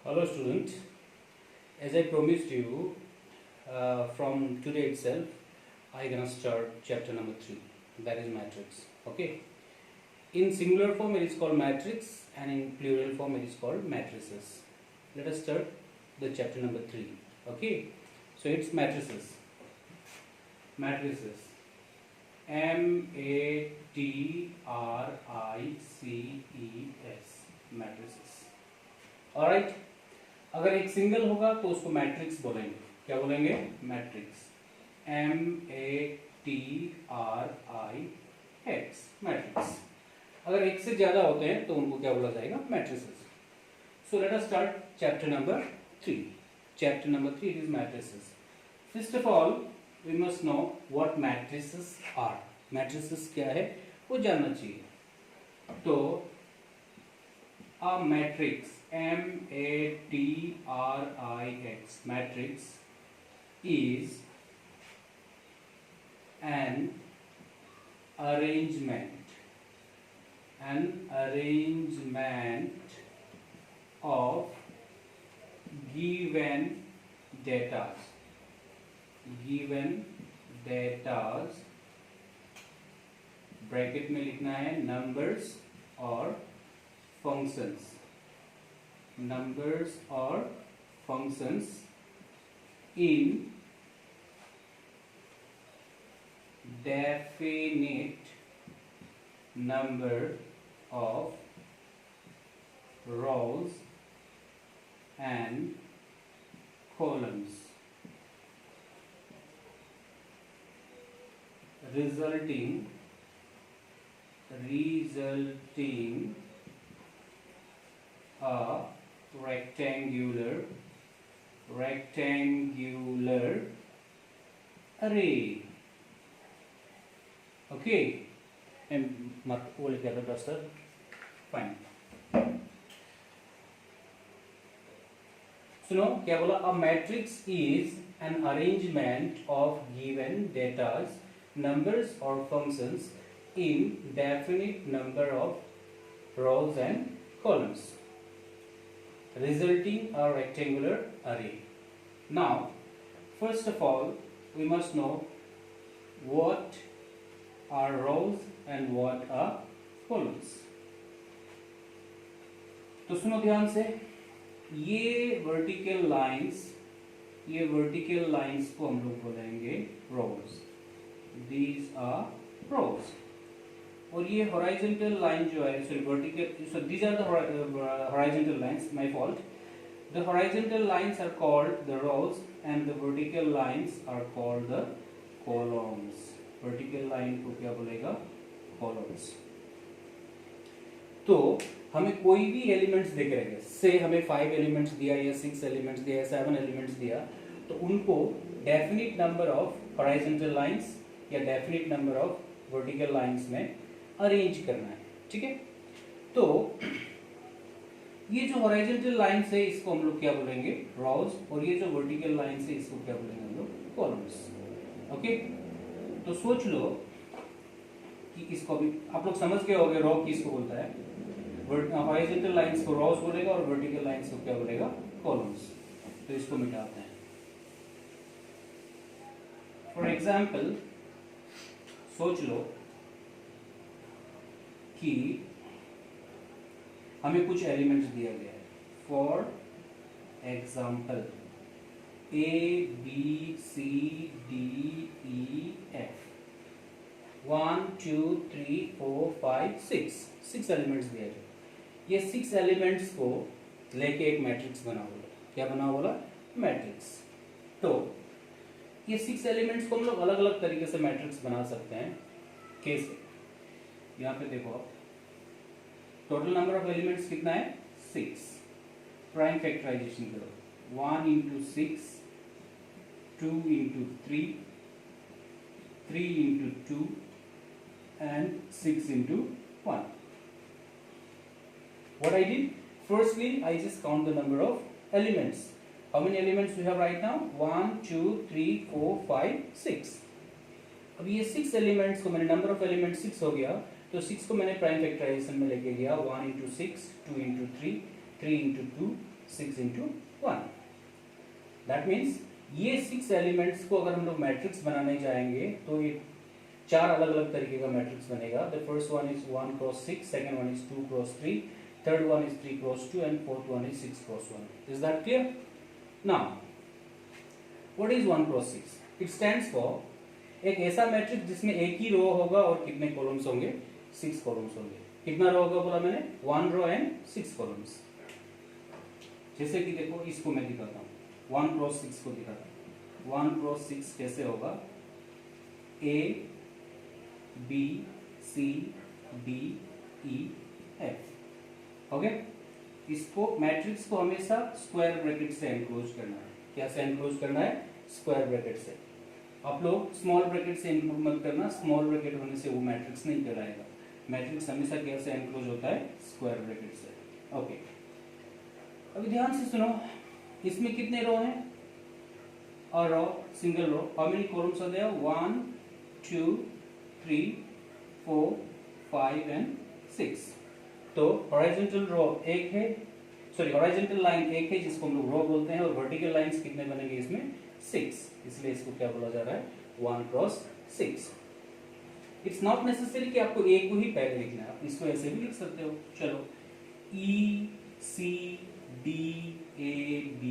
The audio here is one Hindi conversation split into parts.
Hello student, as I promised you from today itself, I gonna start chapter number 3, that is matrix. Okay, in singular form it is called matrix and in plural form it is called matrices. Let us start the chapter number 3. Okay, so it's matrices. Matrices, M-A-T-R-I-C-E-S, matrices. Alright, अगर एक सिंगल होगा तो उसको मैट्रिक्स बोलेंगे. क्या बोलेंगे? मैट्रिक्स. M-A-T-R-I-X, matrix. अगर एक से ज्यादा होते हैं तो उनको क्या बोला जाएगा? Matrices. So let us start chapter number 3. Chapter number 3 is matrices. First of all we must know what matrices are. Matrices क्या है वो जानना चाहिए. तो a matrix, M-A-T-R-I-X, matrix is an arrangement of given datas, bracket में लिखना है numbers और functions in definite number of rows and columns, resulting a rectangular array. Okay, and mark all together duster. Fine. So now क्या बोला? A matrix is an arrangement of given datas, numbers or functions in definite number of rows and columns, resulting a rectangular array. Now, first of all, we must know what are rows and what are columns. तो सुनो ध्यान से, ये vertical lines को हम लोग बोलेंगे rows. These are rows. और ये horizontal line जो है, sorry, vertical, so these are the horizontal lines, my fault. The horizontal lines are called the rows and the vertical lines are called the columns. Vertical line को क्या बोलेगा? Columns. तो हमें कोई भी एलिमेंट्स दिख रहे हैं, से हमें 5 एलिमेंट्स दिया या 6 एलिमेंट्स दिया या 7 एलिमेंट्स दिया, तो उनको definite number of horizontal lines या definite number of vertical lines में अरेंज करना है. ठीक है, तो ये जो हॉरिजॉन्टल लाइन है इसको हम लोग क्या बोलेंगे? रोज. और ये जो वर्टिकल लाइन है इसको क्या बोलेंगे हम लोग? कॉलम्स. ओके, तो सोच लो कि इसको भी आप लोग समझ गए होंगे रो किसको बोलता है. हॉरिजॉन्टल लाइंस को रोज बोलेगा और वर्टिकल लाइंस को क्या बोलेगा? कॉलम्स. तो इसको मिटाते हैं. फॉर एग्जाम्पल सोच लो कि हमें कुछ एलिमेंट्स दिया गया है. फॉर एग्जाम्पल A-B-C-D-E-F 1 2 3 4 5 6 एलिमेंट्स दिया है. ये 6 एलिमेंट्स को लेके एक मैट्रिक्स बना बोला. क्या बना बोला? मैट्रिक्स. तो ये 6 एलिमेंट्स को हम लोग अलग अलग तरीके से मैट्रिक्स बना सकते हैं. कैसे? यहाँ पे देखो, आप टोटल नंबर ऑफ एलिमेंट्स कितना है? 6. प्राइम फैक्टराइजेशन करो. 1 into 6, 2 into 3, 3 into 2 and 6 into 1. What I did? Firstly, I just count the number of elements. How many elements we have right now? 1 2 3 4 5 6. अब ये 6 एलिमेंट्स को मैंने नंबर ऑफ एलिमेंट 6 हो गया, तो 6 को मैंने प्राइम फैक्टराइजेशन में लेके गया. 1 into 6, 2 into 3, 3 into 2, 6 into 1. That means ये 6 एलिमेंट्स को अगर हम लोग मैट्रिक्स बनाने जाएंगे तो ये 4 अलग अलग तरीके का मैट्रिक्स बनेगा. The first one is 1 cross 6, second one is 2 cross 3, third one is 3 cross 2 and fourth one is 6 cross 1. Is that clear? Now what is 1 cross 6? It stands for एक ऐसा मैट्रिक्स जिसमें एक ही रो होगा और कितने कॉलम्स होंगे? 6 कॉलम्स होंगे. कितना रो होगा बोला मैंने? 1 रो एंड 6 कॉलम्स. जैसे कि देखो इसको मैं दिखाता हूँ, 1 क्रॉस 6 को दिखाता हूँ. 1 क्रॉस 6 कैसे होगा? A B C D E F. Okay, इसको मैट्रिक्स को हमेशा स्क्वायर ब्रैकेट से एनक्लोज करना है. क्या से एनक्लोज करना है? स्क्वायर ब्रैकेट से. आप लोग स्मॉल ब्रैकेट से इनक्लूड मत करना. स्मॉल ब्रैकेट होने से वो मैट्रिक्स नहीं कहलाएगा. मैट्रिक्स हमेशा कैसे एनक्लोज होता है? स्क्वायर ब्रैकेट से. ओके, अभी ध्यान से सुनो. इसमें कितने रो हैं? A row, single row. How many columns are there? 1 2 3 4 5 and 6. तो हॉरिजॉन्टल रो एक है, सॉरी हॉरिजॉन्टल लाइन एक है जिसको हम लोग रो बोलते हैं, और वर्टिकल लाइंस कितने बनेंगे इसमें? 6. इसलिए इसको क्या बोला जा रहा है? 1 क्रॉस 6. इट्स नॉट नेसेसरी कि आपको ए को ही पहले लिखना है, आप इसको ऐसे भी लिख सकते हो. चलो, E C D A B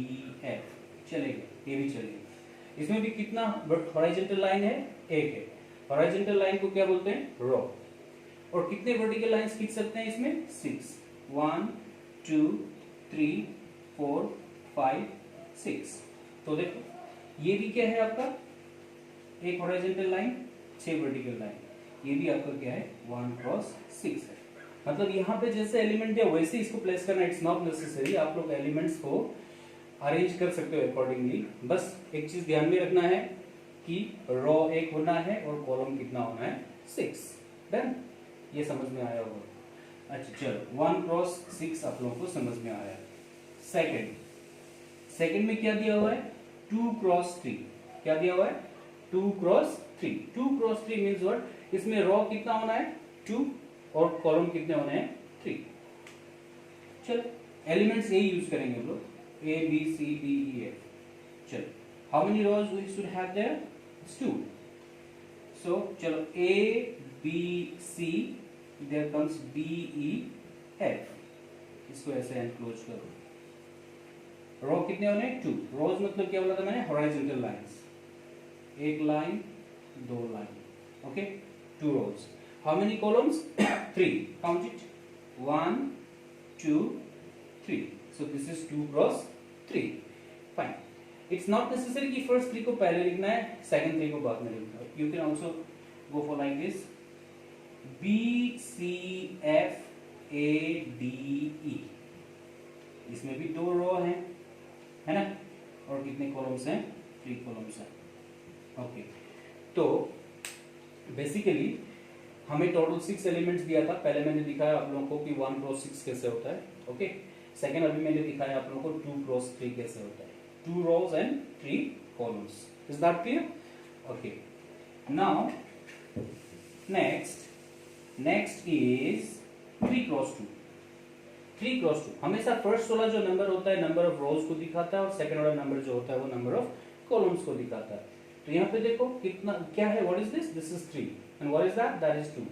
F चलेगा, ये भी चलेगा. इसमें भी कितना हॉरिजॉन्टल लाइन है? एक है. हॉरिजॉन्टल लाइन को क्या बोलते हैं? रो. और कितने वर्टिकल लाइंस खींच सकते हैं इसमें? 6. 1 2 3 4 5 6. तो देखो ये भी क्या है आपका? एक हॉरिजॉन्टल लाइन, 6 वर्टिकल लाइन. ये भी आपका क्या है? 1 क्रॉस 6 है. मतलब यहाँ पे जैसे एलिमेंट दिया वैसे इसको प्लेस करना. It's not necessary. आप लोग एलिमेंट्स को अरेंज कर सकते हो अकॉर्डिंगली. बस एक चीज ध्यान में रखना है कि रो एक होना है और कॉलम कितना होना है? 6. डन? ये समझ में आया होगा. अच्छा चलो, 1 क्रॉस 6 आप लोगों को समझ में आया. सेकंड में क्या दिया हुआ है? 2 क्रॉस 3. क्या दिया हुआ है? 2 क्रॉस 3. 2 cross 3 means what? इसमें रो कितना होना है? 2 और कॉलम कितने होने हैं? 3. चलो, एलिमेंट्स यही यूज करेंगे हम लोग. A B C D E F. चलो, how many rows we should have there? It's 2. So चलो, A B C, there comes D E F. इसको ऐसे एनक्लोज करो. रो कितने होने? 2. रोज मतलब क्या बोला था मैंने? Horizontal lines. एक line, 2 line. Okay, 2 rows. How many columns? 3. Count it. 1 2 3. So this is 2 cross 3. Fine. It's not necessary कि first 3 को पहले लिखना है, second 3 को बाद में लिखना है. You can also go for like this. B C F A D E. इसमें भी 2 रो हैं, है ना? और कितने कॉलम्स हैं? 3 कॉलम्स हैं. ओके, तो बेसिकली हमें टोटल 6 एलिमेंट्स दिया था. पहले मैंने दिखाया आप लोगों को कि 1 क्रॉस 6 कैसे होता है. ओके, सेकंड अभी मैंने दिखाया आप लोगों को 2 क्रॉस 3 कैसे होता है. 2 rows and 3 columns. Is that clear? Okay. Now next is 3 cross 2. 3 cross 2 हमेशा फर्स्ट वाला जो नंबर होता है नंबर ऑफ रोज को दिखाता है, और सेकंड वाला नंबर जो होता है वो नंबर ऑफ कॉलम्स को दिखाता है. तो यहाँ पे देखो कितना क्या है? What is this? This is 3. and what is that? That is 2.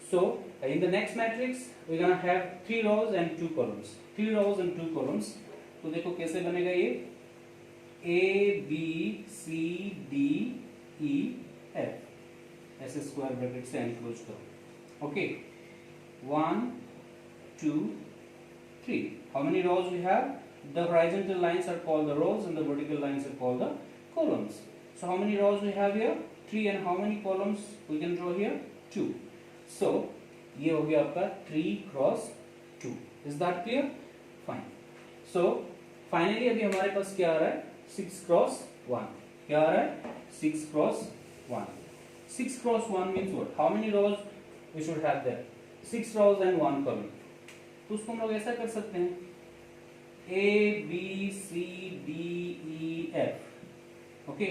So in the next matrix we're gonna have 3 rows and 2 columns. 3 rows and 2 columns. तो देखो कैसे बनेगा ये? A B C D E F ऐसे स्क्वायर ब्रैकेट से एनक्लोज करो. Okay, 1 2 3. How many rows we have? The horizontal lines are called the rows and the vertical lines are called the columns. So how many rows we have here? 3. And how many columns we can draw here? 2. So ये हो गया आपका 3 cross 2. Is that clear? Fine. So finally अभी हमारे पास क्या आ रहा है? 6 cross 1. क्या आ रहा है? 6 cross 1. 6 cross 1 means what? How many rows we should have there? 6 rows and 1 column. तो उसको हम लोग ऐसा कर सकते हैं, A B C D E F. Okay,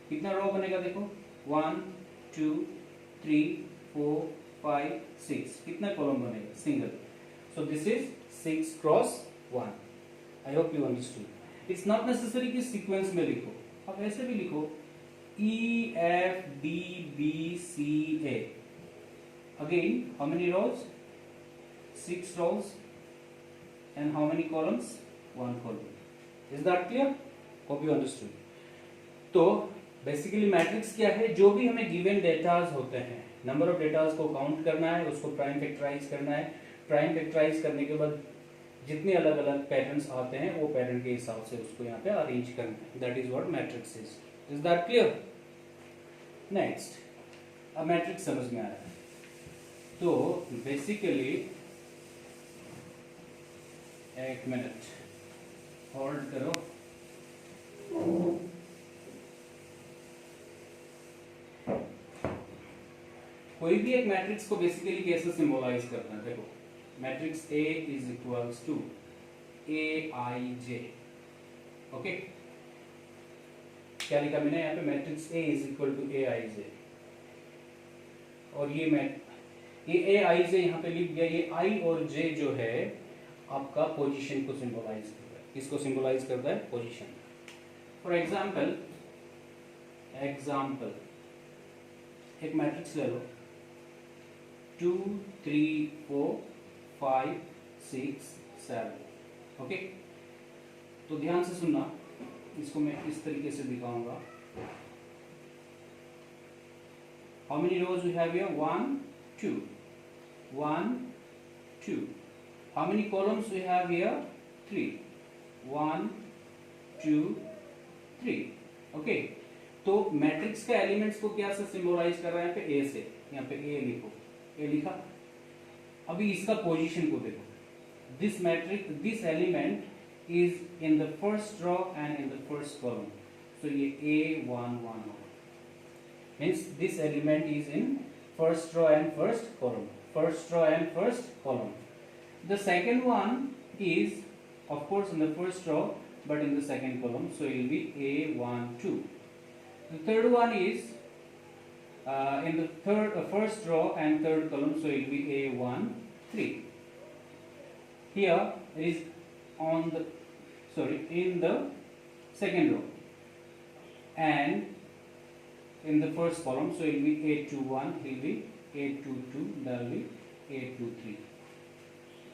कितना रो बनेगा देखो? 1 2 3 4 5 6. कितना कॉलम बनेगा? Single. So this is 6 cross 1. I hope you understood. It's not necessary कि सीक्वेंस में लिखो, आप ऐसे भी लिखो E F D B C A। Again how many rows? 6 rows and how many columns? 1 column. Is that clear? Hope you understood. तो बेसिकली मैट्रिक्स क्या है? जो भी हमें गिवन डेटाज होते हैं, नंबर ऑफ डेटाज को काउंट करना है, उसको प्राइम फैक्टराइज करना है, प्राइम फैक्टराइज करने के बाद जितने अलग अलग पैटर्न्स आते हैं वो पैटर्न के हिसाब से उसको यहाँ पे अरेंज करना है। That is what matrix is. Is that clear? Next, अब मैट्रिक्स समझ में आ रहा है। तो बेसिकली एक मिनट होल्ड करो। कोई भी एक मैट्रिक्स को बेसिकली कैसे सिंबलाइज करते हैं? देखो, matrix A is equals to AIJ। Okay, क्या लिखा मैंने यहाँ पे? Matrix A is equal to AIJ। और ये AIJ यहाँ पे लिख दिया। ये I और J जो है आपका पोजीशन को सिंबलाइज करता है। किसको सिंबलाइज करता है? पोजीशन। फॉर एग्जाम्पल एक मैट्रिक्स ले लो 2 3 4 5 6 7। ओके, तो ध्यान से सुनना, इसको मैं इस तरीके से दिखाऊंगा। How many rows we have here? 1 2 1 2। How many columns we have here? 3 1 2 3। Okay, तो मैट्रिक्स का एलिमेंट्स को क्या से सिंबलाइज कर रहे हैं? यहाँ पे A से, यहाँ पे A लिखो, A लिखा। अभी इसका पोजीशन को देखो। This element is in the first row and in the first column, so ये A11 होगा। Means this element is in first row and first column, first row and first column. The second one is of course in the first row but in the second column, so it will be A12. The third one is in the first row and third column, so it will be A13. Here it is in the second row and in the first column, so it will be A21, it will be A22, that will be A23।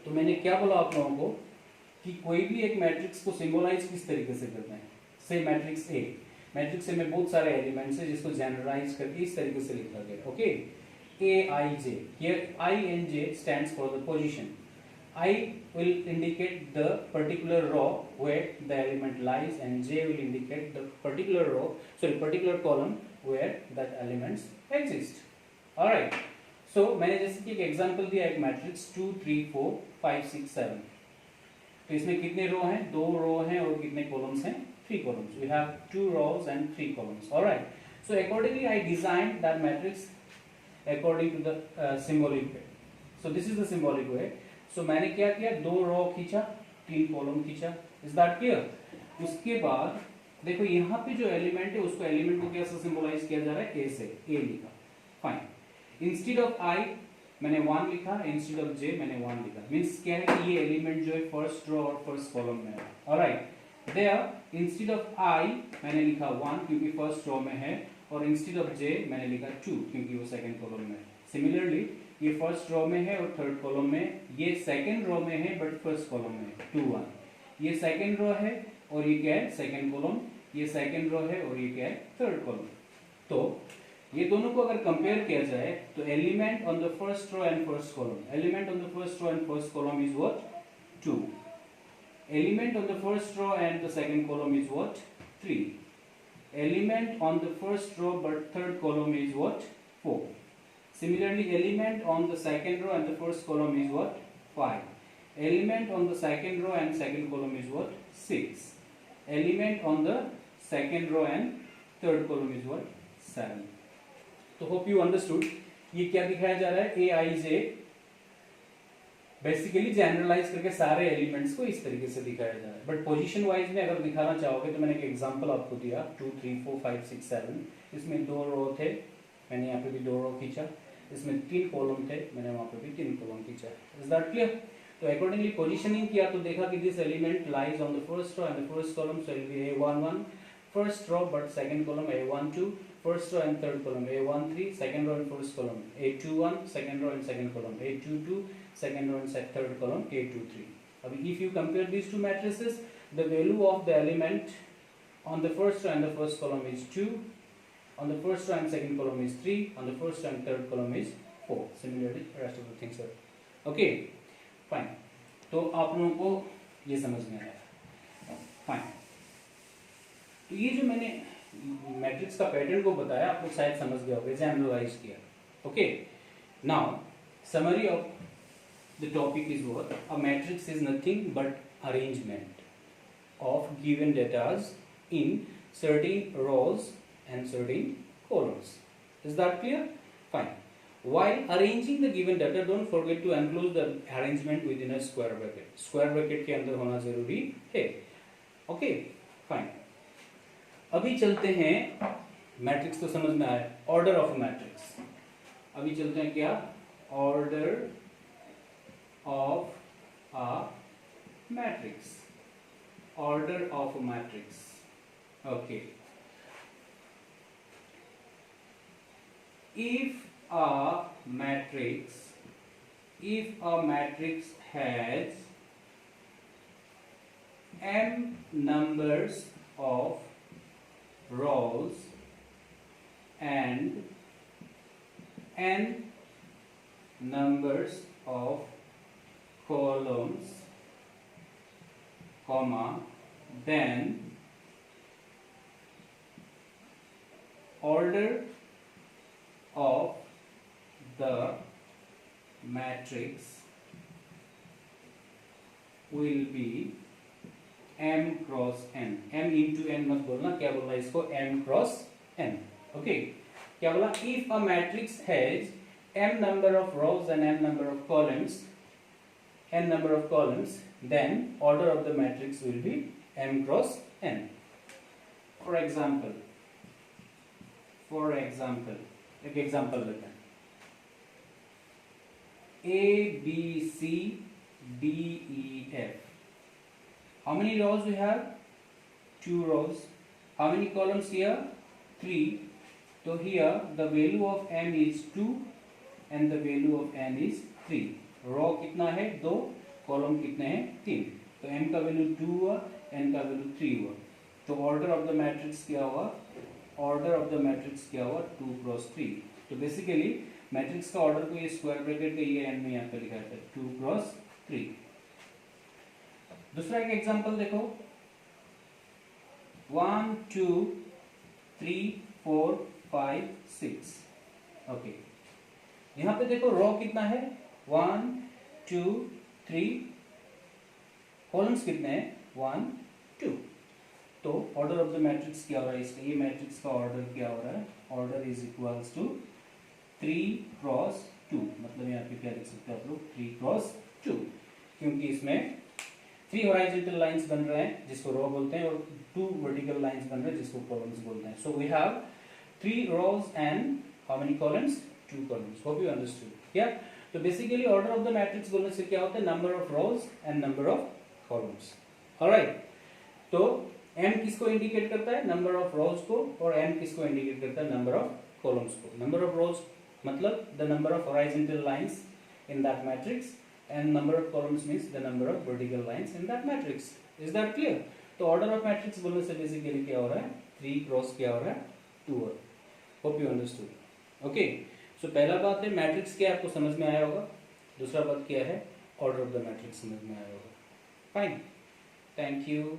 तो मैंने क्या बोला आप लोगों को कि कोई भी एक मैट्रिक्स को सिंबलाइज किस तरीके से करते हैं? से मैट्रिक्स ए, मैट्रिक्स ए में बहुत सारे एलिमेंट्स हैं जिसको जनरलाइज करके इस तरीके से लिखा गया। Okay, AIJ, here I and J stands for the position. I will indicate the particular row where the element lies and J will indicate the particular column where that elements exist. All right. So मैंने जैसे कि एक एग्जांपल दिया, एक मैट्रिक्स 2 3 4 5 6 7। तो इसमें कितने रो हैं? 2 रो हैं और कितने कॉलम्स हैं? 3 columns. We have 2 rows and 3 columns। Alright, so accordingly I designed that matrix according to the symbolic way. So this is the symbolic way. So मैंने क्या किया? 2 रो खींचा, 3 कॉलम खींचा। Is that clear? उसके बाद देखो यहाँ पे जो एलिमेंट है उसको एलिमेंट को कैसे सिंबलाइज किया जा रहा है? A से, A लिखा। फाइन, इंस्टेड ऑफ I मैंने 1 लिखा, इंस्टेड ऑफ J मैंने 1 लिखा। मींस क्या है कि ये एलिमेंट जो है फर्स्ट रो और फर्स्ट कॉलम में है। Alright, there instead of I मैंने लिखा 1 क्योंकि फर्स्ट रो में है, और इंस्टेड ऑफ J मैंने लिखा 2 क्योंकि वो सेकंड कॉलम में है। सिमिलरली ये फर्स्ट रो में है और थर्ड कॉलम में, ये सेकंड रो में है बट फर्स्ट कॉलम में है 2 1। ये सेकंड रो है और ये क्या है? Second column. ये सेकंड रो है और ये क्या है? Third column. तो ये दोनों को अगर कंपेयर किया जाए तो element on the first row and first column, element on the first row and first column is what? 2। Element on the first row and the second column is what? 3। Element on the first row but third column is what? 4। Similarly element on the second row and the first column is what? 5। Element on the second row and second column is what? 6। Element on the second row and third column is what? 7। तो होप यू अंडरस्टूड ये क्या दिखाया जा रहा है? AIJ बेसिकली जनरलाइज करके सारे एलिमेंट्स को इस तरीके से दिखाया जा रहा है। बट पोजीशन वाइज में अगर दिखाना चाहोगे तो मैंने एक एग्जांपल आपको दिया 2 3 4 5 6 7। इसमें 2 रो थे, मैंने यहाँ पे भी 2 रो खींचा। इसमें 3 कॉलम थे, मैंने वहां पे भी 3 कॉलम खींचा। Is that clear? तो अकॉर्डिंगली पोजीशनिंग किया तो देखा कि this element lies on the first row and the first column so will be A11 first row but second column A12, first row and third column A13, second row and first column A21, second row and second column A22, second row and third column A23. If you compare these two matrices, the value of the element on the first row and the first column is 2, on the first row and second column is 3, on the first and third column is 4. Similarly, rest of the things are okay. Fine. तो आप लोगों को ये समझ में आया. Fine. तो ये जो मैंने मैट्रिक्स का पैटर्न को बताया आप लोग शायद समझ गए होंगे, जनरलाइज किया. Okay, now summary of the topic is what a matrix is nothing but arrangement of given datas in certain rows and certain columns. Is that clear? Fine. While arranging the given data, don't forget to enclose the arrangement within a square bracket. Square bracket के अंदर होना जरूरी है. Okay, fine. अभी चलते हैं, मैट्रिक्स तो समझ में आया, ऑर्डर ऑफ मैट्रिक्स. अभी चलते हैं क्या, order of a matrix. Order of a matrix. Okay, if a matrix has m numbers of rows and n numbers of columns, comma, then order of the matrix will be m cross n. m into n मत बोलना, क्या बोलना इसको, m cross n. ओके, क्या बोला, if a matrix has m number of rows and n number of columns, then order of the matrix will be m cross n. For example, एक एग्जांपल लेते हैं. A B C D E F. How many rows we have? 2 rows. How many columns here? 3. So here the value of m is 2 and the value of n is 3. रो कितना है? 2. कॉलम कितने हैं? 3. तो m का वैल्यू 2 हुआ, n का वैल्यू 3 हुआ. तो ऑर्डर ऑफ द मैट्रिक्स क्या हुआ? ऑर्डर ऑफ द मैट्रिक्स क्या हुआ? 2 क्रॉस 3. तो बेसिकली मैट्रिक्स का ऑर्डर को ये स्क्वायर ब्रैकेट के ये एंड में यहाँ पे लिखा है 2 क्रॉस 3. दूसरा एक एग्जांपल देखो, 1 2 3 4 5 6. ओके, यहाँ पे देखो रो कितना है? 1 2 3. कॉलम्स कितने हैं? 1 2. तो ऑर्डर ऑफ द मैट्रिक्स क्या हो रहा है इसका? ये मैट्रिक्स का ऑर्डर क्या हो रहा है? Order is equals to 3 cross 2. मतलब यहाँ पे क्या लिख सकते हो आप लोग? 3 क्रॉस 2, क्योंकि इसमें 3 हॉरिजॉन्टल लाइंस बन रहे हैं जिसको रो बोलते हैं और 2 वर्टिकल लाइंस बन रहे हैं जिसको कॉलम्स बोलते हैं. So we have 3 rows and how many columns? 2 columns. Hope you understood. Yeah. तो basically order of the matrix बोलने से क्या होता है? Number of rose and number of columns. Alright, तो m किसको इंडिकेट करता है? नंबर ऑफ रोज को. और n किसको इंडिकेट करता है? नंबर ऑफ कॉलम्स को. नंबर ऑफ रोज मतलब the number of horizontal lines in that matrix and number of columns means the number of vertical lines in that matrix. Is that clear? तो ऑर्डर ऑफ मैट्रिक्स बोलने से बेसिकली क्या हो रहा है? 3 क्रॉस क्या हो रहा है? 2. Hope you understood. ओके, सो पहला बात है मैट्रिक्स क्या आपको समझ में आया होगा. दूसरा बात क्या है? ऑर्डर ऑफ द मैट्रिक्स समझ में आया होगा. Fine, thank you.